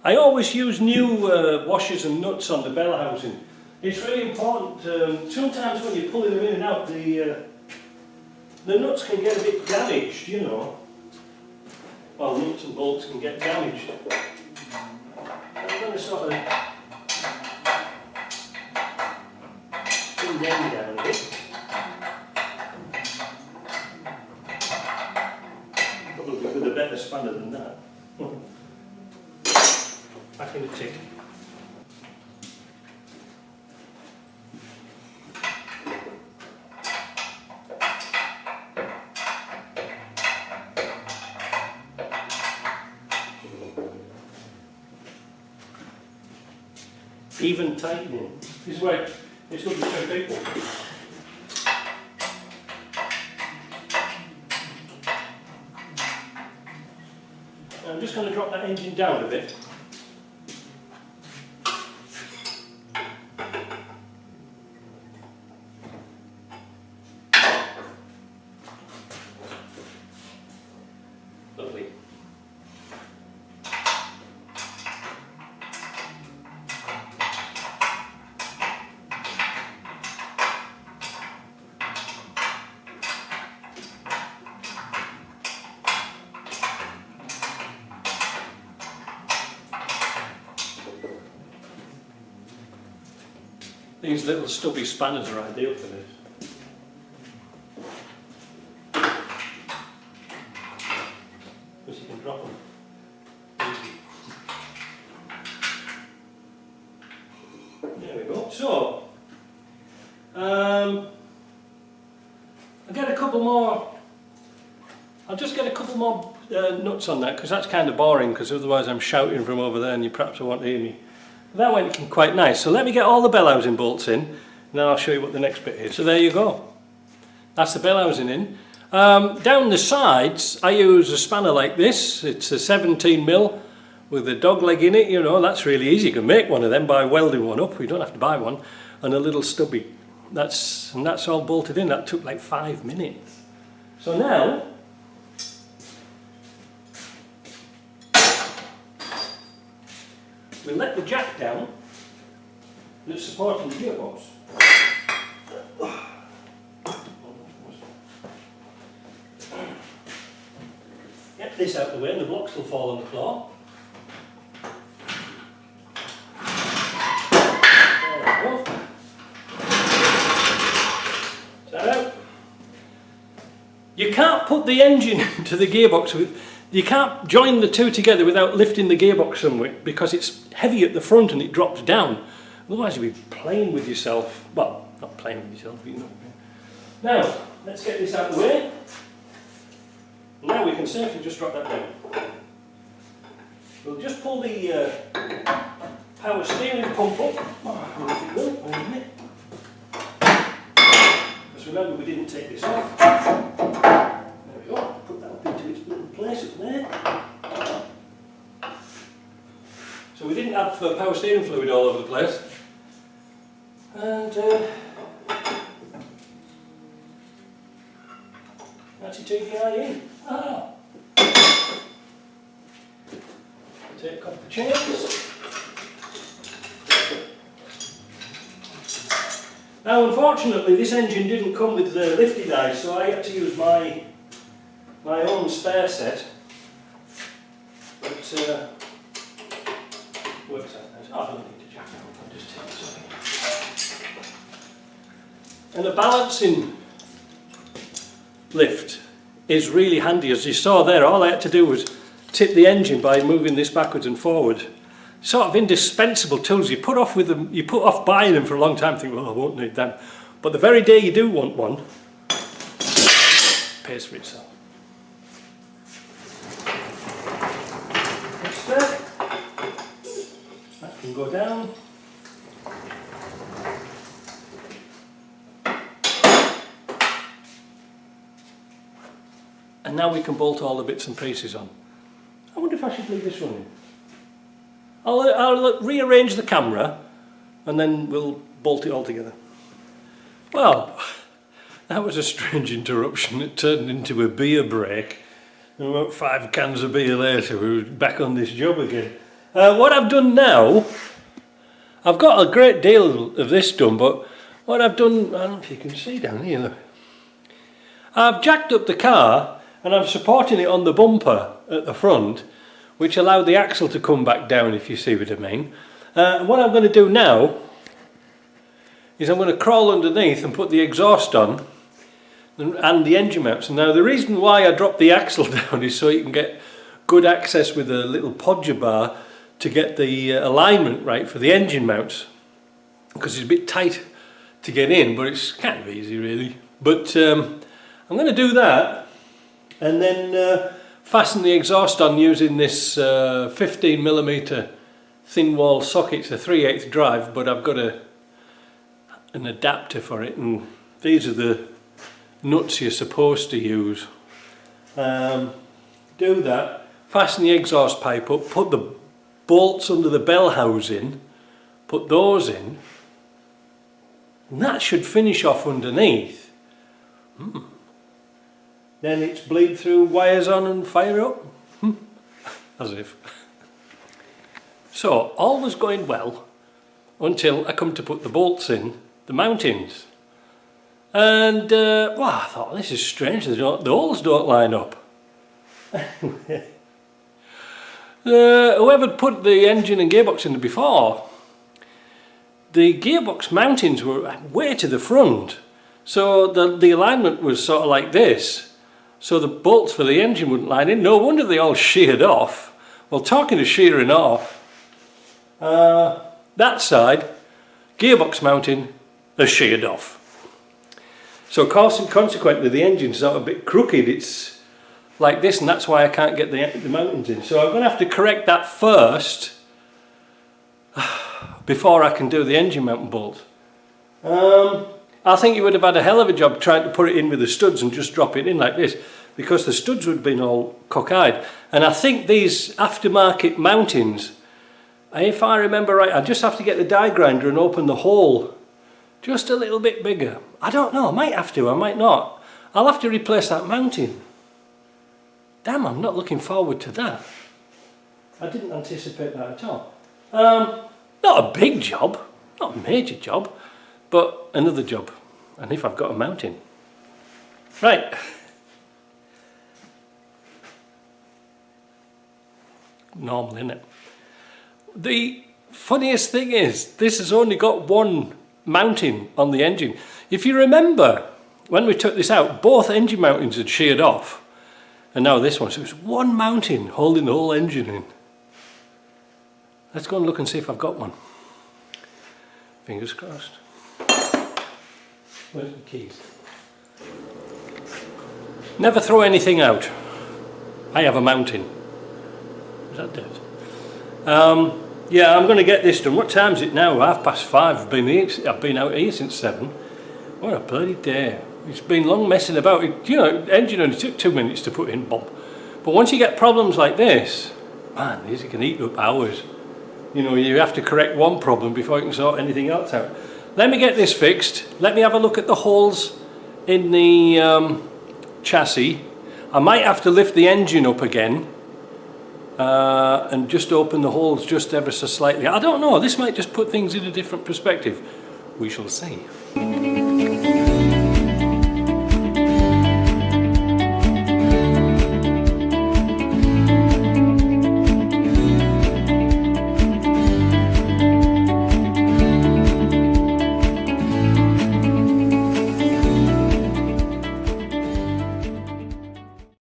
I always use new washers and nuts on the bell housing. It's really important. Sometimes when you're pulling them in and out, the nuts can get a bit damaged, you know. Well, nuts and bolts can get damaged. I'm going to sort of pin them down a bit. Probably with a better spanner than that. Back in the tick. Even tightening. This is why it's good to show people. I'm just going to drop that engine down a bit. Lovely. These little stubby spanners are ideal for this. Because you can drop them easy. There we go. So, I'll get a couple more. I'll just get a couple more nuts on that because that's kind of boring, because otherwise I'm shouting from over there and you perhaps won't hear me. That went quite nice. So let me get all the bell housing bolts in, and then I'll show you what the next bit is. So there you go. That's the bell housing in. Down the sides, I use a spanner like this. It's a 17mm with a dog leg in it. You know, that's really easy. You can make one of them by welding one up. You don't have to buy one. And a little stubby. That's all bolted in. That took like 5 minutes. So now, we let the jack down that's supporting the gearbox. Get this out of the way and the blocks will fall on the floor. There we go. So, you can't put the engine into the gearbox with. You can't join the two together without lifting the gearbox somewhere, because it's heavy at the front and it drops down. Otherwise you'll be playing with yourself. Well, not playing with yourself, but you know. Now, let's get this out of the way. Now we can safely just drop that down. We'll just pull the power steering pump up. If it will, wait a minute. Because remember, we didn't take this off. There we go. Put that up into its little place up there. So we didn't have power steering fluid all over the place. And that's your TPI in. Ah. Take off the chains. Now unfortunately this engine didn't come with the lifting eyes, so I had to use my own spare set. But works out nice. Oh, I don't need to jack it up, I'll just take this off. And a balancing lift is really handy. As you saw there, all I had to do was tip the engine by moving this backwards and forward. Sort of indispensable tools. You put off buying them for a long time, think, well, I won't need them. But the very day you do want one, pays for itself. Next step, that can go down. And now we can bolt all the bits and pieces on. I wonder if I should leave this running. I'll rearrange the camera and then we'll bolt it all together. Well, that was a strange interruption. It turned into a beer break. And about 5 cans of beer later we were back on this job again. What I've done now, I've got a great deal of this done, but what I've done, I don't know if you can see down here, look. I've jacked up the car and I'm supporting it on the bumper at the front, which allowed the axle to come back down, if you see what I mean. What I'm going to do now is I'm going to crawl underneath and put the exhaust on and the engine mounts. Now the reason why I dropped the axle down is so you can get good access with a little podger bar to get the alignment right for the engine mounts, because it's a bit tight to get in, but it's kind of easy really. But I'm going to do that and then fasten the exhaust on using this 15mm thin wall socket. It's a 3/8 drive, but I've got an adapter for it, and these are the nuts you're supposed to use. Do that, fasten the exhaust pipe up, put the bolts under the bell housing, put those in, and that should finish off underneath. Then it's bleed through, wires on and fire up. As if. So all was going well until I come to put the bolts in the mountings, and well, I thought, this is strange, the holes don't line up. Whoever put the engine and gearbox in before, the gearbox mountings were way to the front, so the alignment was sort of like this, so the bolts for the engine wouldn't line in. No wonder they all sheared off. Well, talking of shearing off, that side gearbox mounting has sheared off, so consequently the engine's sort of a bit crooked. It's like this, and that's why I can't get the mountings in. So I'm going to have to correct that first before I can do the engine mounting bolt. I think you would have had a hell of a job trying to put it in with the studs and just drop it in like this, because the studs would have been all cockeyed. And I think these aftermarket mountings, if I remember right, I just have to get the die grinder and open the hole just a little bit bigger. I don't know, I might have to, I might not. I'll have to replace that mounting. Damn, I'm not looking forward to that. I didn't anticipate that at all. Not a big job, not a major job, but another job. And if I've got a mounting. Right. Normal, isn't it? The funniest thing is, this has only got one mounting on the engine. If you remember, when we took this out, both engine mountings had sheared off. And now this one, so it's one mounting holding the whole engine in. Let's go and look and see if I've got one. Fingers crossed. Where's the keys? Never throw anything out. I have a mounting. Is that dead? Yeah, I'm going to get this done. What time is it now? 5:30. I've been out here since 7. What a bloody day. It's been long messing about. You know, engine only took 2 minutes to put in, Bob. But once you get problems like this, man, these can eat up hours. You know, you have to correct one problem before you can sort anything else out. Let me get this fixed. Let me have a look at the holes in the chassis. I might have to lift the engine up again and just open the holes just ever so slightly. I don't know, this might just put things in a different perspective. We shall see.